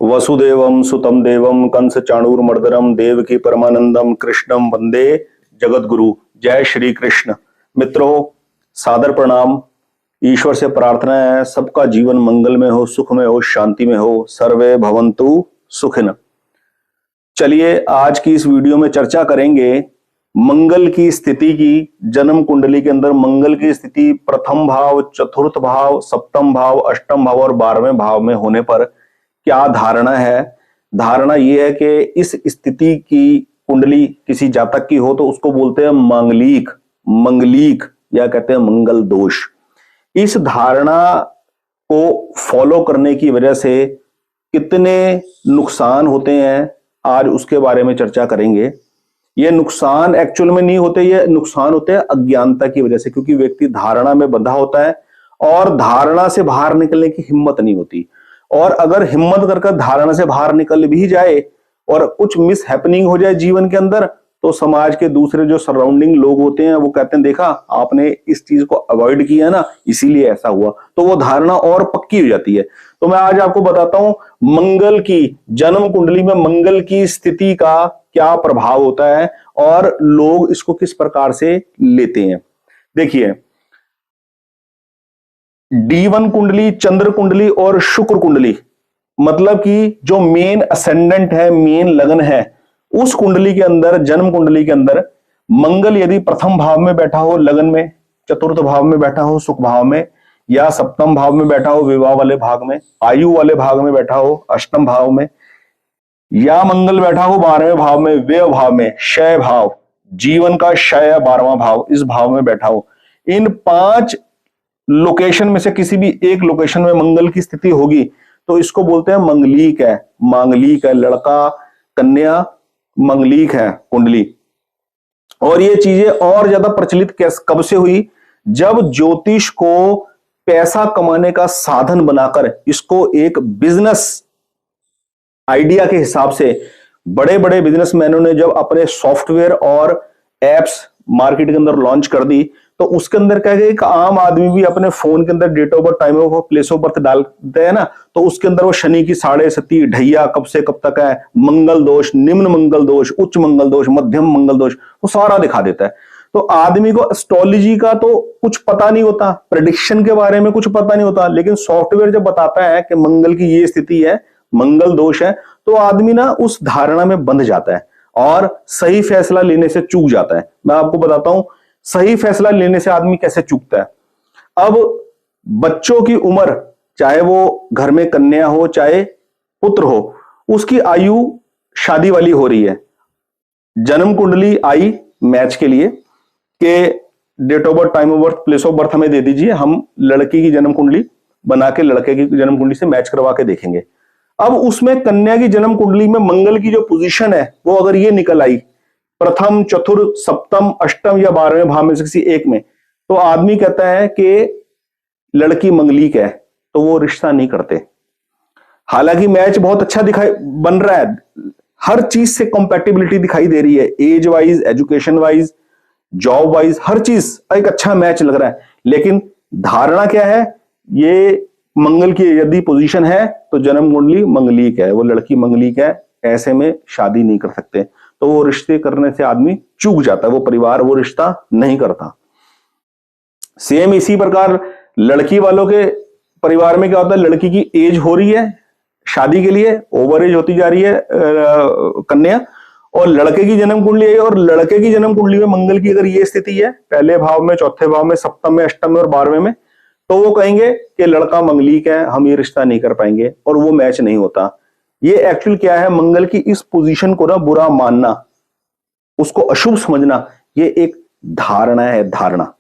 वसुदेवम सुतम देवम कंस चाणूरमर्दनम देवकी परमानंदम कृष्णम वंदे जगत गुरु। जय श्री कृष्ण। मित्रों, सादर प्रणाम। ईश्वर से प्रार्थना है सबका जीवन मंगल में हो, सुख में हो, शांति में हो। सर्वे भवन्तु सुखिन। चलिए आज की इस वीडियो में चर्चा करेंगे मंगल की स्थिति की। जन्म कुंडली के अंदर मंगल की स्थिति प्रथम भाव, चतुर्थ भाव, सप्तम भाव, अष्टम भाव और 12वें भाव में होने पर क्या धारणा है। धारणा यह है कि इस स्थिति की कुंडली किसी जातक की हो तो उसको बोलते हैं मांगलिक, मंगलिक या कहते हैं मंगल दोष। इस धारणा को फॉलो करने की वजह से कितने नुकसान होते हैं आज उसके बारे में चर्चा करेंगे। ये नुकसान एक्चुअल में नहीं होते, ये नुकसान होते हैं अज्ञानता की वजह से, क्योंकि व्यक्ति धारणा में बंधा होता है और धारणा से बाहर निकलने की हिम्मत नहीं होती। और अगर हिम्मत करके धारणा से बाहर निकल भी जाए और कुछ मिस हैपनिंग हो जाए जीवन के अंदर, तो समाज के दूसरे जो सराउंडिंग लोग होते हैं वो कहते हैं देखा आपने इस चीज को अवॉइड किया ना, इसीलिए ऐसा हुआ। तो वो धारणा और पक्की हो जाती है। तो मैं आज आपको बताता हूं मंगल की जन्म कुंडली में मंगल की स्थिति का क्या प्रभाव होता है और लोग इसको किस प्रकार से लेते हैं। देखिए, D1 कुंडली, चंद्र कुंडली और शुक्र कुंडली, मतलब कि जो मेन असेंडेंट है, मेन लगन है, उस कुंडली के अंदर, जन्म कुंडली के अंदर मंगल यदि प्रथम भाव में बैठा हो लगन में, चतुर्थ भाव में बैठा हो सुख भाव में, या सप्तम भाव में बैठा हो विवाह वाले भाग में, आयु वाले भाग में बैठा हो अष्टम भाव में, या मंगल बैठा हो 12वें भाव में, व्यय भाव में, क्षय भाव, जीवन का क्षय 12वां भाव, इस भाव में बैठा हो, इन 5 लोकेशन में से किसी भी एक लोकेशन में मंगल की स्थिति होगी तो इसको बोलते हैं मंगलिक है। मांगलिक है, लड़का कन्या मंगलिक है कुंडली। और ये चीजें और ज्यादा प्रचलित कब से हुई, जब ज्योतिष को पैसा कमाने का साधन बनाकर इसको एक बिजनेस आइडिया के हिसाब से बड़े बड़े बिजनेसमैनों ने जब अपने सॉफ्टवेयर और एप्स मार्केट के अंदर लॉन्च कर दी, तो उसके अंदर क्या है, एक आम आदमी भी अपने फोन के अंदर date of birth, time of place of birth डालते हैं ना, तो उसके अंदर वो शनि की 6.5 ढैया कब से कब तक है, मंगल दोष, निम्न मंगल दोष, उच्च मंगल दोष, मध्यम मंगल दोष, वो सारा दिखा देता है। तो आदमी को एस्ट्रोलॉजी का तो कुछ पता नहीं होता, प्रेडिक्शन के बारे में कुछ पता नहीं होता, लेकिन सॉफ्टवेयर जब बताता है कि मंगल की ये स्थिति है, मंगल दोष है, तो आदमी ना उस धारणा में बंध जाता है और सही फैसला लेने से चूक जाता है। मैं आपको बताता हूं सही फैसला लेने से आदमी कैसे चूकता है। अब बच्चों की उम्र, चाहे वो घर में कन्या हो चाहे पुत्र हो, उसकी आयु शादी वाली हो रही है। जन्म कुंडली आई मैच के लिए कि date of birth, time of birth, place of birth हमें दे दीजिए, हम लड़की की जन्म कुंडली बना के लड़के की जन्म कुंडली से मैच करवा के देखेंगे। अब उसमें कन्या की जन्म कुंडली में मंगल की जो पोजीशन है वो अगर ये निकल आई प्रथम, चतुर्थ, सप्तम, अष्टम या 12वें भाव में से किसी एक में, तो आदमी कहता है कि लड़की मंगलिक है, तो वो रिश्ता नहीं करते। हालांकि मैच बहुत अच्छा दिखाई बन रहा है, हर चीज से कंपैटिबिलिटी दिखाई दे रही है, age wise, education wise, job wise, हर चीज एक अच्छा मैच लग रहा है, लेकिन धारणा क्या है, ये मंगल की यदि पोजीशन है तो जन्म कुंडली मंगलिक है, वो लड़की मंगलिक है, ऐसे में शादी नहीं कर सकते, तो वो रिश्ते करने से आदमी चूक जाता है, वो परिवार वो रिश्ता नहीं करता। सेम इसी प्रकार लड़की वालों के परिवार में क्या होता है, लड़की की एज हो रही है शादी के लिए, ओवर एज होती जा रही है कन्या, और लड़के की जन्म कुंडली है, और लड़के की जन्म कुंडली में मंगल की अगर ये स्थिति है, पहले भाव में, चौथे भाव में, सप्तम में, अष्टम में और 12वें में, तो वो कहेंगे कि लड़का मंगलिक है, हम ये रिश्ता नहीं कर पाएंगे, और वो मैच नहीं होता। ये एक्चुअल क्या है, मंगल की इस पोजीशन को ना बुरा मानना, उसको अशुभ समझना, ये एक धारणा है। धारणा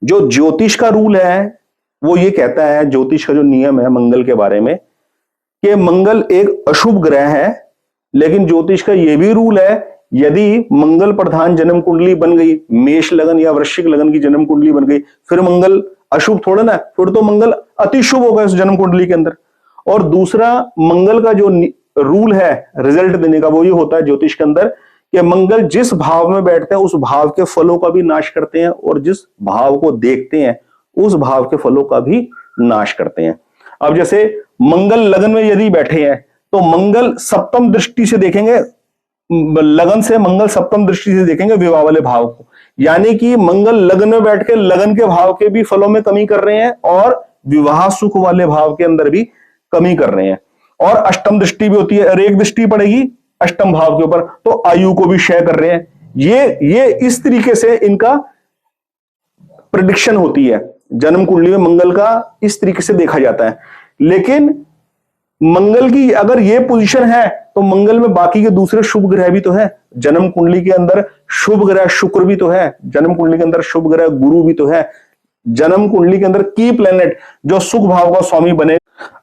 जो ज्योतिष का रूल है वो ये कहता है, ज्योतिष का जो नियम है मंगल के बारे में, कि मंगल एक अशुभ ग्रह है, लेकिन ज्योतिष का ये भी रूल है यदि मंगल प्रधान जन्म कुंडली बन गई, मेष लगन या वृश्चिक लगन की जन्म कुंडली बन गई, फिर मंगल अशुभ थोड़ा ना, फिर तो मंगल अति शुभ होगा इस जन्म कुंडली के अंदर। और दूसरा मंगल का जो रूल है रिजल्ट देने का, वो ये होता है ज्योतिष के अंदर कि मंगल जिस भाव में बैठते हैं उस भाव के फलों का भी नाश करते हैं, और जिस भाव को देखते हैं उस भाव के फलों का भी नाश करते हैं। अब जैसे मंगल लगन में यदि बैठे हैं तो मंगल सप्तम दृष्टि से देखेंगे, लगन से मंगल सप्तम दृष्टि से देखेंगे विवाह वाले भाव को, यानी कि मंगल लगन में बैठ के लगन के भाव के भी फलों में कमी कर रहे हैं और विवाह सुख वाले भाव के अंदर भी कमी कर रहे हैं। और अष्टम दृष्टि भी होती है और एक दृष्टि पड़ेगी अष्टम भाव के ऊपर, तो आयु को भी क्षय कर रहे हैं। ये इस तरीके से इनका प्रेडिक्शन होती है। जन्म कुंडली में मंगल का इस तरीके से देखा जाता है। लेकिन मंगल की अगर ये पोजीशन है तो मंगल में बाकी के दूसरे शुभ ग्रह भी तो है। जन्म कुंडली के अंदर शुभ ग्रह शुक्र भी तो है, जन्म कुंडली के अंदर शुभ ग्रह गुरु भी तो है, जन्म कुंडली के अंदर की प्लेनेट जो सुख भाव का स्वामी बने।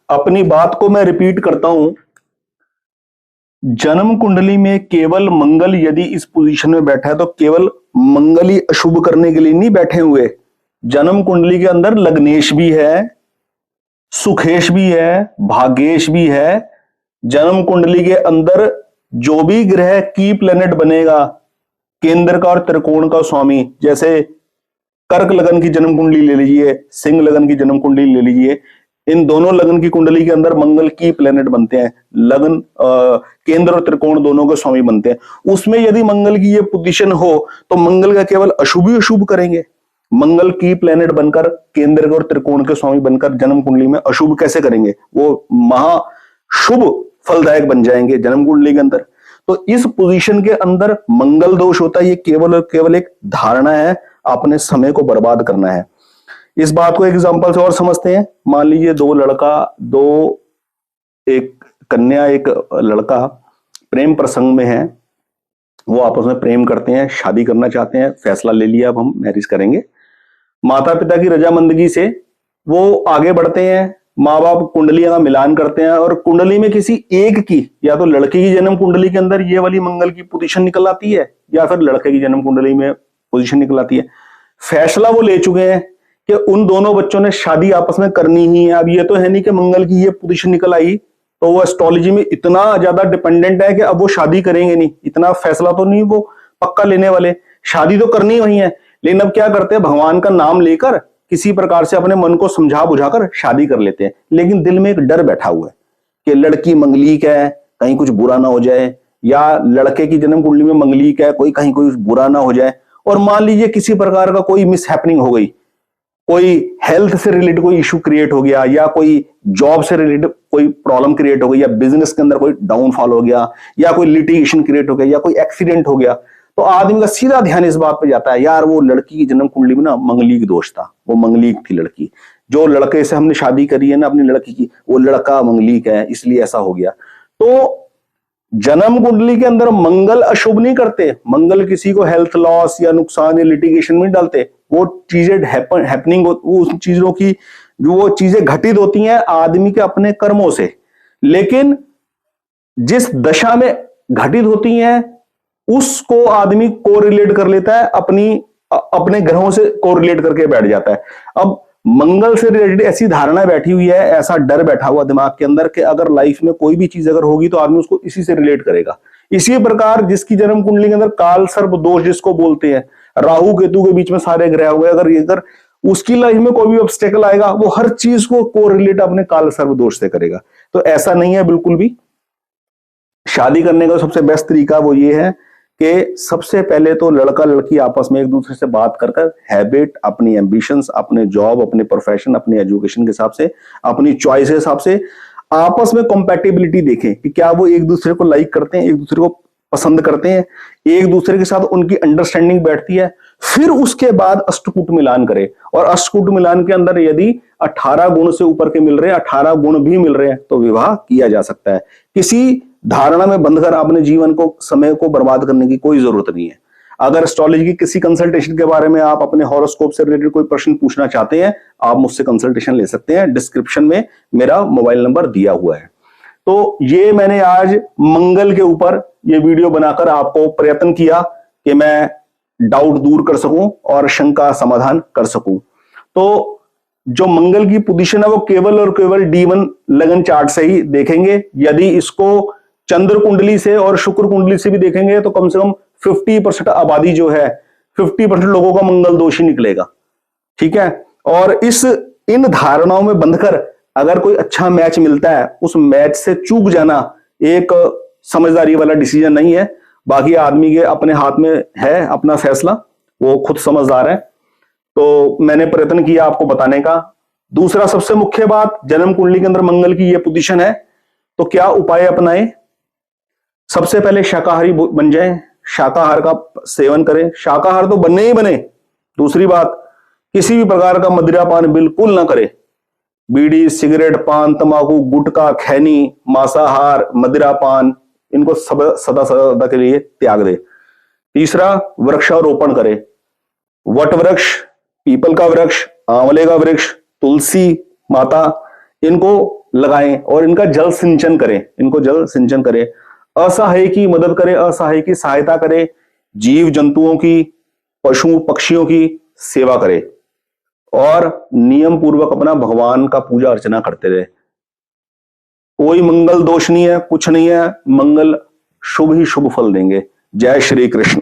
अपनी बात को मैं रिपीट करता हूं, जन्म कुंडली में केवल मंगल यदि इस पोजीशन में बैठा है तो केवल मंगल ही अशुभ करने के लिए नहीं बैठे हुए। जन्म कुंडली के अंदर लग्नेश भी है, सुखेश भी है, भाग्येश भी है। जन्म कुंडली के अंदर जो भी ग्रह की प्लेनेट बनेगा केंद्र का और त्रिकोण का स्वामी, जैसे कर्क लगन की जन्म कुंडली ले लीजिए, सिंह लगन की जन्म कुंडली ले लीजिए, इन दोनों लगन की कुंडली के अंदर मंगल की प्लेनेट बनते हैं, लगन केंद्र और त्रिकोण दोनों के स्वामी बनते हैं। उसमें यदि मंगल की ये पोजीशन हो तो मंगल का केवल अशुभ ही अशुभ करेंगे। मंगल की प्लेनेट बनकर केंद्र और त्रिकोण के स्वामी बनकर जन्म कुंडली में अशुभ कैसे करेंगे, वो महा शुभ फलदायक बन जाएंगे जन्म कुंडली के अंदर। तो इस पोजीशन के अंदर मंगल दोष होता है, ये केवल और केवल एक धारणा है, अपने समय को बर्बाद करना है। इस बात को एग्जांपल से और समझते हैं। मान लीजिए एक कन्या एक लड़का प्रेम प्रसंग में है, वो आपस में प्रेम करते हैं, शादी करना चाहते हैं, फैसला ले लिया अब हम मैरिज करेंगे। माता पिता की रजामंदगी से वो आगे बढ़ते हैं, माँ बाप कुंडलियां का मिलान करते हैं और कुंडली में किसी एक की, या तो लड़के की जन्म कुंडली के अंदर ये वाली मंगल की पोजीशन निकल आती है या फिर लड़के की जन्म कुंडली में पोजीशन निकल आती है। फैसला वो ले चुके हैं कि उन दोनों बच्चों ने शादी आपस में करनी ही है। अब ये तो है नहीं कि मंगल की ये पोजीशन निकल आई तो वो एस्ट्रोलॉजी में इतना ज्यादा डिपेंडेंट है कि अब वो शादी करेंगे नहीं, इतना फैसला तो नहीं वो पक्का लेने वाले, शादी तो करनी वही है। लेकिन अब क्या करते हैं, भगवान का नाम लेकर किसी प्रकार से अपने मन को समझा बुझाकर शादी कर लेते हैं। लेकिन दिल में एक डर बैठा हुआ है कि लड़की मंगलीक है, कहीं कुछ बुरा ना हो जाए, या लड़के की जन्म कुंडली में मंगलीक है, कोई कहीं कोई बुरा ना हो जाए। और मान लीजिए किसी प्रकार का कोई मिस हैपनिंग हो गई, कोई हेल्थ से रिलेटेड कोई इशू क्रिएट हो गया, या कोई जॉब से रिलेटेड कोई प्रॉब्लम क्रिएट हो गई, या बिजनेस के अंदर कोई डाउनफॉल हो गया, या कोई लिटिगेशन क्रिएट हो गया, या कोई एक्सीडेंट हो गया, तो आदमी का सीधा ध्यान इस बात पे जाता है, यार वो लड़की की जन्म कुंडली में ना मंगलीक दोष था, वो मंगलीक थी लड़की, जो लड़के से हमने शादी करी है ना अपनी लड़की की, वो लड़का मंगलीक है, इसलिए ऐसा हो गया। तो जन्म कुंडली के अंदर मंगल अशुभ नहीं करते, मंगल किसी को हेल्थ लॉस या नुकसान या लिटिगेशन में डालते। वो चीजें हैपनिंग, उस चीजों की जो वो चीजें घटित होती हैं आदमी के अपने कर्मों से, लेकिन जिस दशा में घटित होती हैं उसको आदमी कोरिलेट कर लेता है, अपने ग्रहों से कोरिलेट करके बैठ जाता है। अब मंगल से रिलेटेड ऐसी धारणा बैठी हुई है, ऐसा डर बैठा हुआ दिमाग के अंदर कि अगर लाइफ में कोई भी चीज अगर होगी तो आदमी उसको इसी से रिलेट करेगा। इसी प्रकार जिसकी जन्म कुंडली के अंदर काल सर्प दोष जिसको बोलते हैं, राहु केतु के बीच में सारे ग्रह हो गए, अगर उसकी लाइफ में कोई भी ऑब्स्टेकल आएगा वो हर चीज को कोरिलेट अपने काल सर्प दोष से करेगा। तो ऐसा नहीं है बिल्कुल भी। शादी करने का सबसे बेस्ट तरीका वो ये है कि सबसे पहले तो लड़का लड़की आपस में एक दूसरे से बात कर हैबिट, अपनी एम्बिशंस, अपने जॉब, अपने प्रोफेशन, अपने एजुकेशन के हिसाब से, अपनी चॉइस के हिसाब से आपस में कंपैटिबिलिटी देखें कि क्या वो एक दूसरे को लाइक करते हैं, एक दूसरे को पसंद करते हैं, एक दूसरे के साथ उनकी अंडरस्टैंडिंग बैठती है। फिर उसके बाद अष्टकूट मिलान करें, और अष्टकूट मिलान के अंदर यदि 18 गुण से ऊपर के मिल रहे हैं, 18 गुण भी मिल रहे हैं तो विवाह किया जा सकता है। किसी धारणा में बंधकर अपने जीवन को, समय को बर्बाद करने की कोई जरूरत नहीं है। अगर एस्ट्रोलॉजी की किसी कंसल्टेशन के बारे में आप अपने हॉरोस्कोप से रिलेटेड कोई प्रश्न पूछना चाहते हैं, आप मुझसे कंसल्टेशन ले सकते हैं। डिस्क्रिप्शन में मेरा मोबाइल नंबर दिया हुआ है। तो ये मैंने आज मंगल के ऊपर ये वीडियो बनाकर आपको प्रयत्न किया कि मैं डाउट दूर कर सकूं और शंका समाधान कर सकूं। तो जो मंगल की पोजीशन है वो केवल और केवल D1 लगन चार्ट से ही देखेंगे। यदि इसको चंद्र कुंडली से और शुक्र कुंडली से भी देखेंगे तो कम से कम 50% आबादी जो है, 50% लोगों का मंगल दोष ही निकलेगा। ठीक है, और इन धारणाओं में बंधकर अगर कोई अच्छा मैच मिलता है, उस मैच से चूक जाना एक समझदारी वाला डिसीजन नहीं है। बाकी आदमी के अपने हाथ में है अपना फैसला, वो खुद समझदार है। तो मैंने प्रयत्न किया आपको बताने का। दूसरा सबसे मुख्य बात, जन्म कुंडली के अंदर मंगल की ये पोजीशन है, तो क्या उपाय अपनाएं? सबसे पहले शाकाहारी बन जाएं, शाकाहार का सेवन करें। शाकाहार तो बने ही बने। दूसरी बात, किसी भी प्रकार का मदिरापान बिल्कुल ना करें। बीड़ी, सिगरेट, पान, तंबाकू, गुटखा, खैनी, मांसाहार, मदिरापान, इनको सदा सदा के लिए त्याग दे। तीसरा, वृक्षारोपण करें। वट वृक्ष, पीपल का वृक्ष, आंवले का वृक्ष, तुलसी माता, इनको लगाएं और इनका जल सिंचन करें। इनको जल सिंचन करें। असहाय की मदद करें, असहाय की सहायता करें। जीव जंतुओं की, पशु पक्षियों की सेवा करें और नियम पूर्वक अपना भगवान का पूजा अर्चना करते रहे। कोई मंगल दोष नहीं है, कुछ नहीं है। मंगल शुभ ही शुभ फल देंगे। जय श्री कृष्ण।